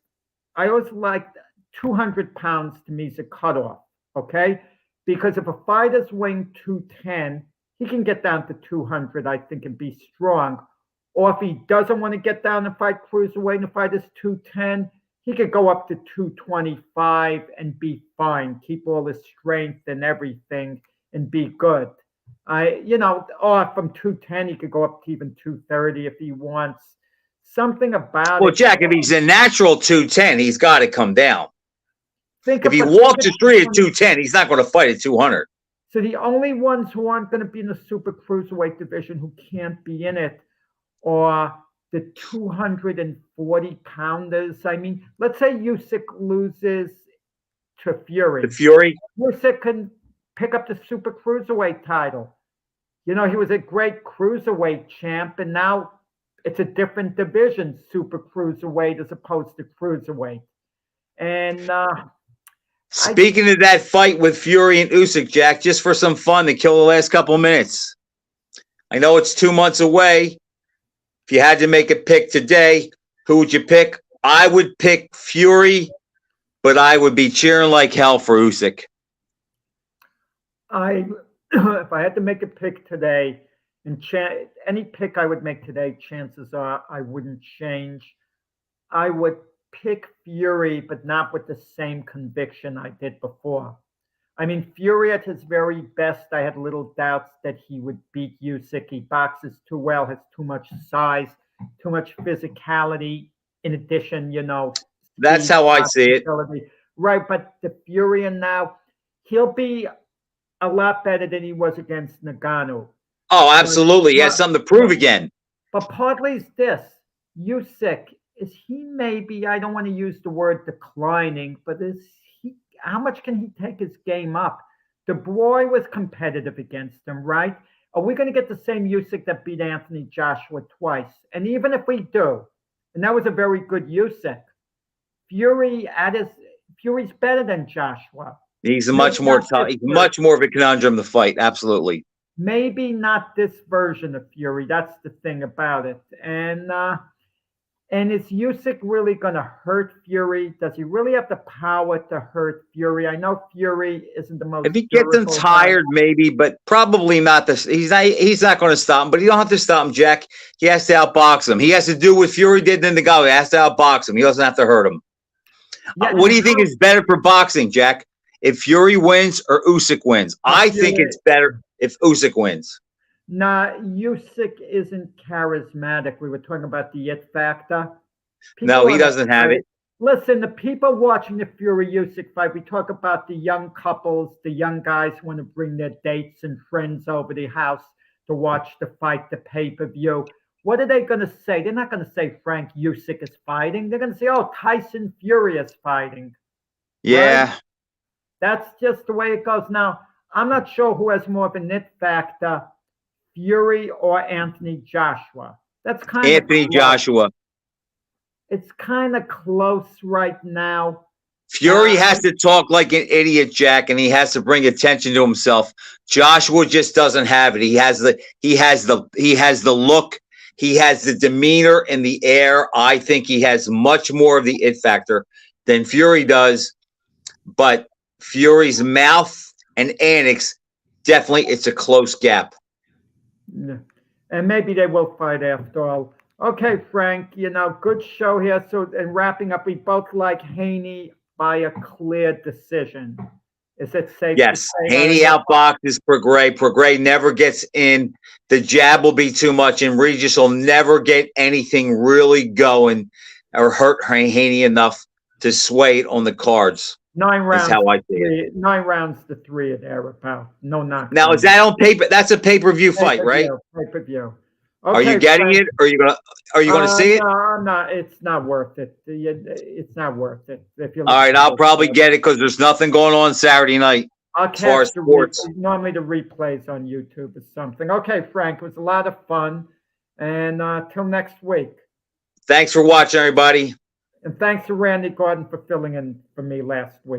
I always liked 200 pounds to me is a cutoff, okay? Because if a fighter's weighing 210, he can get down to 200, I think, and be strong. Or if he doesn't want to get down and fight cruiserweight and the fighter's 210, he could go up to 225 and be fine, keep all his strength and everything and be good. Or from 210, he could go up to even 230 if he wants. Something about Well, Jack, if he's a natural 210, he's got to come down. If he walks the street at 210, he's not going to fight at 200. So the only ones who aren't going to be in the super cruiserweight division who can't be in it are the 240 pounders. I mean, let's say Usyk loses to Fury. Usyk can pick up the super cruiserweight title. He was a great cruiserweight champ, and now it's a different division, super cruiserweight as opposed to cruiserweight. And speaking of that fight with Fury and Usyk, Jack, just for some fun to kill the last couple of minutes. I know it's 2 months away. If you had to make a pick today, who would you pick? I would pick Fury, but I would be cheering like hell for Usyk. If I had to make a pick today, and any pick I would make today, chances are I wouldn't change. I would pick Fury, but not with the same conviction I did before. I mean, Fury at his very best, I had little doubts that he would beat Usyk. He boxes too well, has too much size, too much physicality. In addition, that's how I see it. Right, but the Fury now, he'll be a lot better than he was against Ngannou. Oh, absolutely. He has something to prove again. But partly is this. Usyk, is he maybe, I don't want to use the word declining, but how much can he take his game up? De Boy was competitive against him, right? Are we going to get the same Usyk that beat Anthony Joshua twice? And even if we do, and that was a very good Usyk, Fury's better than Joshua. He's much more tough. He's much more of a conundrum to fight. Absolutely. Maybe not this version of Fury. That's the thing about it. And is Usyk really going to hurt Fury? Does he really have the power to hurt Fury? I know Fury isn't the most. If he gets him tired, maybe, but probably not. He's not going to stop him. But you don't have to stop him, Jack. He has to outbox him. He has to do what Fury did in the guy. He has to outbox him. He doesn't have to hurt him. Yeah, what do you think is better for boxing, Jack? If Fury wins or Usyk wins? I think it's better if Usyk wins. Nah, Usyk isn't charismatic. We were talking about the it factor. No, he doesn't have it. Listen, the people watching the Fury Usyk fight, we talk about the young couples, the young guys who want to bring their dates and friends over to the house to watch the fight, the pay-per-view. What are they going to say? They're not going to say Frank Usyk is fighting. They're going to say, oh, Tyson Fury is fighting. Yeah. Right? That's just the way it goes. Now, I'm not sure who has more of a it factor, Fury or Anthony Joshua. That's kind of Anthony Joshua. It's kind of close right now. Fury has to talk like an idiot, Jack, and he has to bring attention to himself. Joshua just doesn't have it. He has the look, he has the demeanor and the air. I think he has much more of the it factor than Fury does. But Fury's mouth and antics, definitely, it's a close gap. And maybe they will fight after all. Okay, Frank, good show here. So, in wrapping up, we both like Haney by a clear decision. Is it safe Yes, to say? Haney outboxes Prograis. Prograis never gets in. The jab will be too much, and Regis will never get anything really going or hurt Haney enough to sway it on the cards. 9 rounds. Is how I see it. 9 rounds to 3 there, pal. No knock. Now, is that on paper? That's a pay-per-view fight, right? Pay-per-view. Are you getting it? Or are you gonna see it? No, I'm not. It's not worth it. It's not worth it. If you All right, I'll probably get it because there's nothing going on Saturday night. I'll as far as sports. Normally the replays on YouTube or something. Okay, Frank, it was a lot of fun. And till next week. Thanks for watching, everybody. And thanks to Randy Gordon for filling in for me last week.